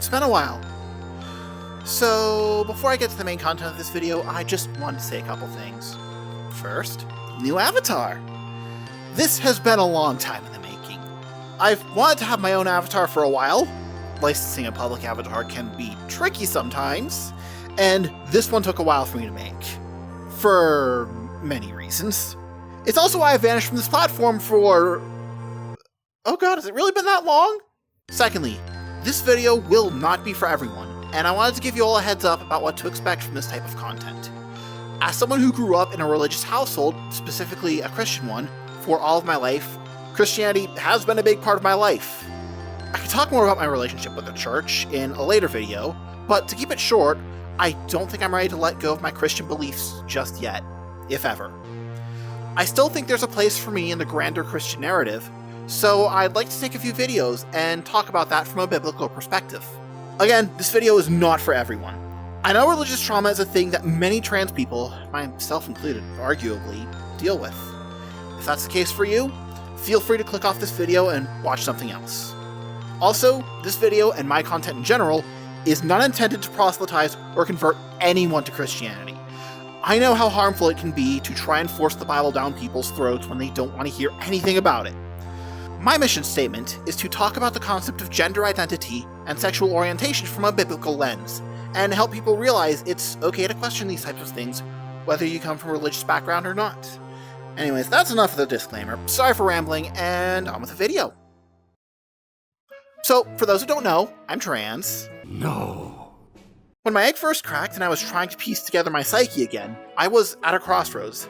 It's been a while. So, before I get to the main content of this video, I just wanted to say a couple things. First, new avatar. This has been a long time in the making. I've wanted to have my own avatar for a while. Licensing a public avatar can be tricky sometimes, and this one took a while for me to make. For many reasons. It's also why I vanished from this platform for... Oh god, has it really been that long? Secondly, this video will not be for everyone, and I wanted to give you all a heads up about what to expect from this type of content. As someone who grew up in a religious household, specifically a Christian one, for all of my life, Christianity has been a big part of my life. I could talk more about my relationship with the church in a later video, but to keep it short, I don't think I'm ready to let go of my Christian beliefs just yet, if ever. I still think there's a place for me in the grander Christian narrative, so I'd like to take a few videos and talk about that from a biblical perspective. Again, this video is not for everyone. I know religious trauma is a thing that many trans people, myself included, arguably, deal with. If that's the case for you, feel free to click off this video and watch something else. Also, this video, and my content in general, is not intended to proselytize or convert anyone to Christianity. I know how harmful it can be to try and force the Bible down people's throats when they don't want to hear anything about it. My mission statement is to talk about the concept of gender identity and sexual orientation from a biblical lens, and help people realize it's okay to question these types of things, whether you come from a religious background or not. Anyways, that's enough of the disclaimer. Sorry for rambling, and on with the video. So, for those who don't know, I'm trans. No. When my egg first cracked and I was trying to piece together my psyche again, I was at a crossroads.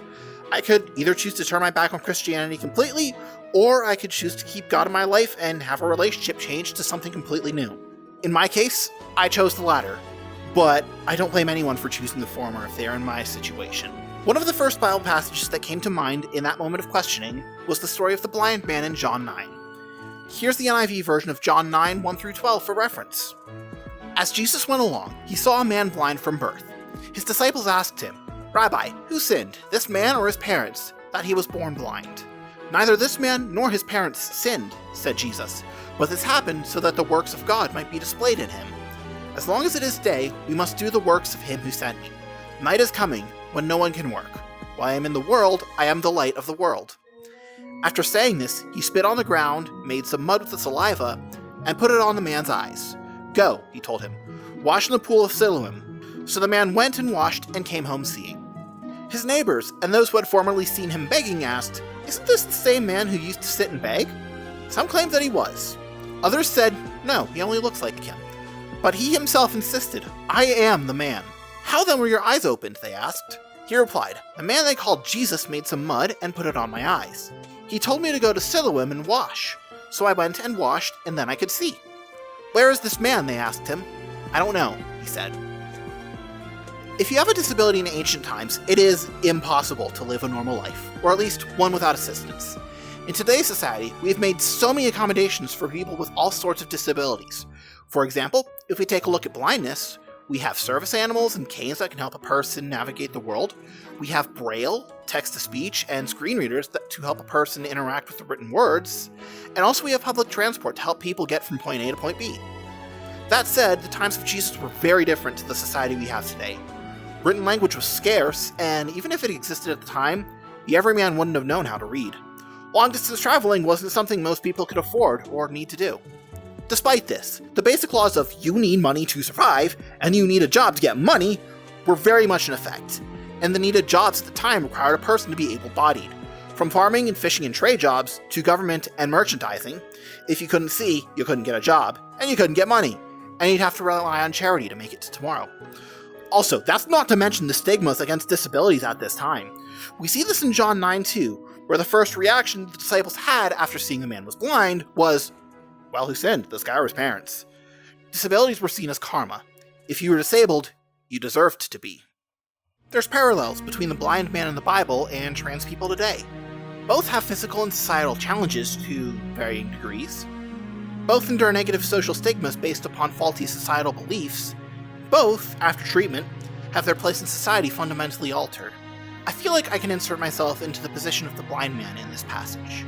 I could either choose to turn my back on Christianity completely, or I could choose to keep God in my life and have a relationship change to something completely new. In my case, I chose the latter, but I don't blame anyone for choosing the former if they are in my situation. One of the first Bible passages that came to mind in that moment of questioning was the story of the blind man in John 9. Here's the NIV version of John 9, 1-12 for reference. As Jesus went along, he saw a man blind from birth. His disciples asked him, "Rabbi, who sinned, this man or his parents, that he was born blind?" "Neither this man nor his parents sinned," said Jesus, "but this happened so that the works of God might be displayed in him. As long as it is day, we must do the works of him who sent me. Night is coming, when no one can work. While I am in the world, I am the light of the world." After saying this, he spit on the ground, made some mud with the saliva, and put it on the man's eyes. "Go," he told him, "wash in the pool of Siloam." So the man went and washed and came home seeing. His neighbors, and those who had formerly seen him begging, asked, "Isn't this the same man who used to sit and beg?" Some claimed that he was. Others said, "No, he only looks like him." But he himself insisted, "I am the man." "How then were your eyes opened?" they asked. He replied, "The man they called Jesus made some mud and put it on my eyes. He told me to go to Siloam and wash. So I went and washed, and then I could see." "Where is this man?" they asked him. "I don't know," he said. If you have a disability in ancient times, it is impossible to live a normal life, or at least one without assistance. In today's society, we have made so many accommodations for people with all sorts of disabilities. For example, if we take a look at blindness, we have service animals and canes that can help a person navigate the world. We have Braille, text-to-speech, and screen readers to help a person interact with the written words. And also we have public transport to help people get from point A to point B. That said, the times of Jesus were very different to the society we have today. Written language was scarce, and even if it existed at the time, the everyman wouldn't have known how to read. Long-distance traveling wasn't something most people could afford or need to do. Despite this, the basic laws of "you need money to survive" and "you need a job to get money" were very much in effect, and the needed jobs at the time required a person to be able-bodied. From farming and fishing and trade jobs to government and merchandising, if you couldn't see, you couldn't get a job, and you couldn't get money, and you'd have to rely on charity to make it to tomorrow. Also, that's not to mention the stigmas against disabilities at this time. We see this in John 9 too, where the first reaction the disciples had after seeing the man was blind was, "Well, who sinned, this guy or his parents?" Disabilities were seen as karma. If you were disabled, you deserved to be. There's parallels between the blind man in the Bible and trans people today. Both have physical and societal challenges to varying degrees. Both endure negative social stigmas based upon faulty societal beliefs. Both, after treatment, have their place in society fundamentally altered. I feel like I can insert myself into the position of the blind man in this passage.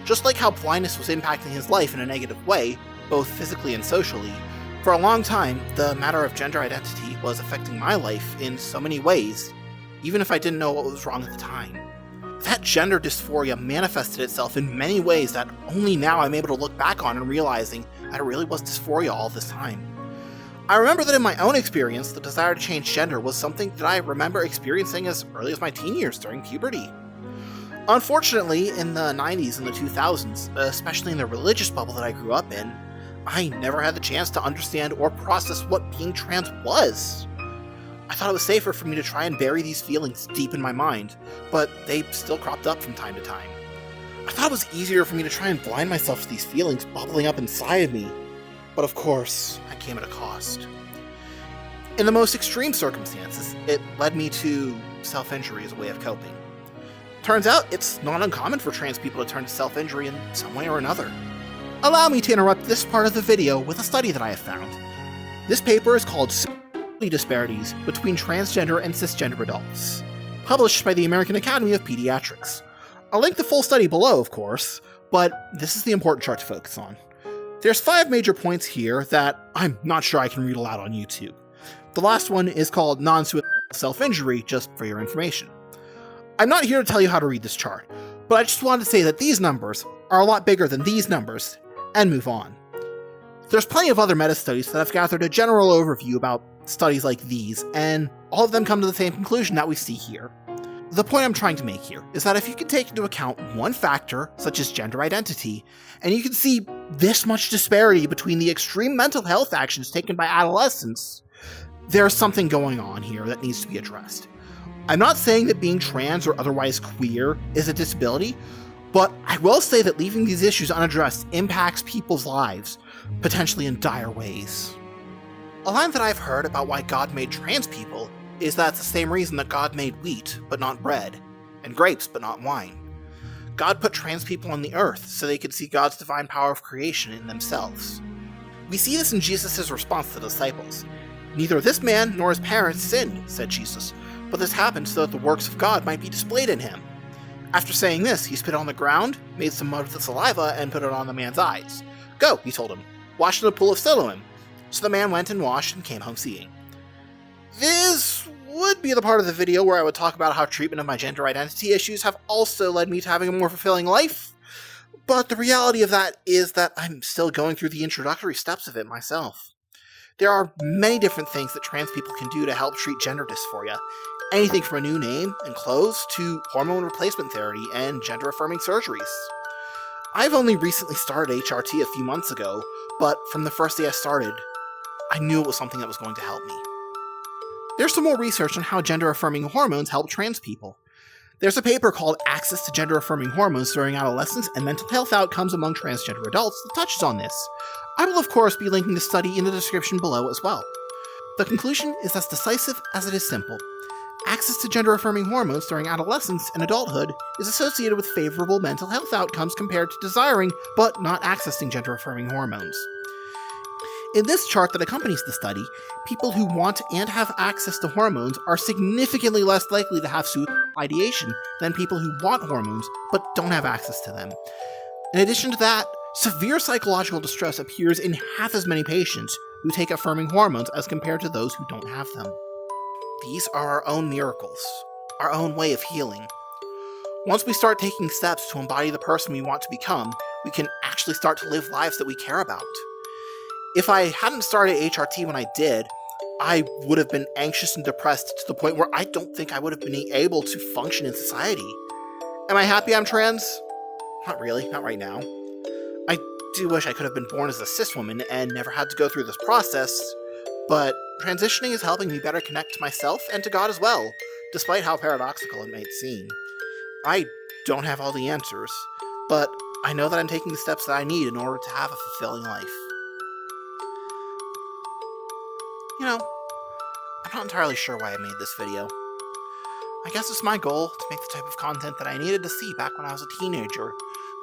Just like how blindness was impacting his life in a negative way, both physically and socially, For a long time, the matter of gender identity was affecting my life in so many ways, even if I didn't know what was wrong at the time. That gender dysphoria manifested itself in many ways that only now I'm able to look back on and realizing that it really was dysphoria all this time. I remember that in my own experience, the desire to change gender was something that I remember experiencing as early as my teen years during puberty. Unfortunately, in the 90s and the 2000s, especially in the religious bubble that I grew up in, I never had the chance to understand or process what being trans was. I thought it was safer for me to try and bury these feelings deep in my mind, but they still cropped up from time to time. I thought it was easier for me to try and blind myself to these feelings bubbling up inside of me, but of course, that came at a cost. In the most extreme circumstances, it led me to self-injury as a way of coping. Turns out, it's not uncommon for trans people to turn to self-injury in some way or another. Allow me to interrupt this part of the video with a study that I have found. This paper is called Disparities between Transgender and Cisgender Adults, published by the American Academy of Pediatrics. I'll link the full study below, of course, but this is the important chart to focus on. There's 5 major points here that I'm not sure I can read aloud on YouTube. The last one is called non-suicidal self-injury, just for your information. I'm not here to tell you how to read this chart, but I just wanted to say that these numbers are a lot bigger than these numbers, and move on. There's plenty of other meta-studies that have gathered a general overview about studies like these, and all of them come to the same conclusion that we see here. The point I'm trying to make here is that if you can take into account one factor, such as gender identity, and you can see this much disparity between the extreme mental health actions taken by adolescents, there's something going on here that needs to be addressed. I'm not saying that being trans or otherwise queer is a disability, but I will say that leaving these issues unaddressed impacts people's lives, potentially in dire ways. A line that I've heard about why God made trans people is that it's the same reason that God made wheat, but not bread, and grapes, but not wine. God put trans people on the earth so they could see God's divine power of creation in themselves. We see this in Jesus' response to the disciples. "Neither this man nor his parents sinned," said Jesus, "but this happened so that the works of God might be displayed in him." After saying this, he spit on the ground, made some mud with the saliva, and put it on the man's eyes. "Go," he told him, "wash in the pool of Siloam." So the man went and washed and came home seeing. This would be the part of the video where I would talk about how treatment of my gender identity issues have also led me to having a more fulfilling life, but the reality of that is that I'm still going through the introductory steps of it myself. There are many different things that trans people can do to help treat gender dysphoria, anything from a new name and clothes to hormone replacement therapy and gender-affirming surgeries. I've only recently started HRT a few months ago, but from the first day I started, I knew it was something that was going to help me. There's some more research on how gender-affirming hormones help trans people. There's a paper called Access to Gender-Affirming Hormones During Adolescence and Mental Health Outcomes Among Transgender Adults that touches on this. I will of course be linking the study in the description below as well. The conclusion is as decisive as it is simple. Access to gender-affirming hormones during adolescence and adulthood is associated with favorable mental health outcomes compared to desiring but not accessing gender-affirming hormones. In this chart that accompanies the study, people who want and have access to hormones are significantly less likely to have suicidal ideation than people who want hormones but don't have access to them. In addition to that, severe psychological distress appears in half as many patients who take affirming hormones as compared to those who don't have them. These are our own miracles, our own way of healing. Once we start taking steps to embody the person we want to become, we can actually start to live lives that we care about. If I hadn't started HRT when I did, I would have been anxious and depressed to the point where I don't think I would have been able to function in society. Am I happy I'm trans? Not really, not right now. I do wish I could have been born as a cis woman and never had to go through this process, but transitioning is helping me better connect to myself and to God as well, despite how paradoxical it might seem. I don't have all the answers, but I know that I'm taking the steps that I need in order to have a fulfilling life. You know, I'm not entirely sure why I made this video. I guess it's my goal to make the type of content that I needed to see back when I was a teenager,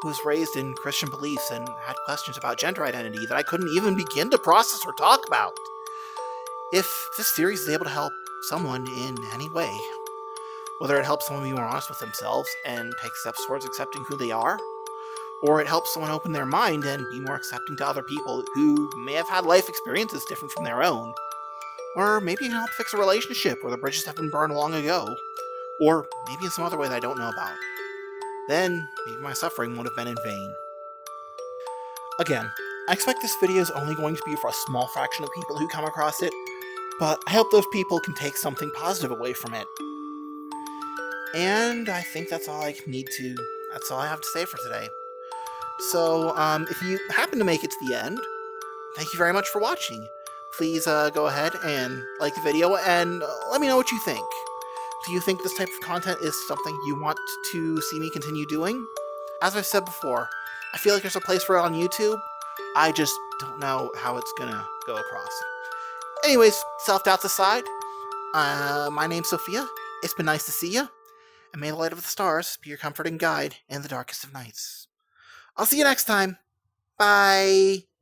who was raised in Christian beliefs and had questions about gender identity that I couldn't even begin to process or talk about. If this series is able to help someone in any way, whether it helps someone be more honest with themselves and take steps towards accepting who they are, or it helps someone open their mind and be more accepting to other people who may have had life experiences different from their own. Or maybe it can help fix a relationship where the bridges have been burned long ago. Or maybe in some other way that I don't know about. Then, maybe my suffering would have been in vain. Again, I expect this video is only going to be for a small fraction of people who come across it, but I hope those people can take something positive away from it. And I think that's all I have to say for today. So, if you happen to make it to the end, thank you very much for watching. Please go ahead and like the video and let me know what you think. Do you think this type of content is something you want to see me continue doing? As I've said before, I feel like there's a place for it on YouTube. I just don't know how it's gonna go across. Anyways, self-doubts aside, my name's Sophia. It's been nice to see you, and may the light of the stars be your comforting guide in the darkest of nights. I'll see you next time. Bye!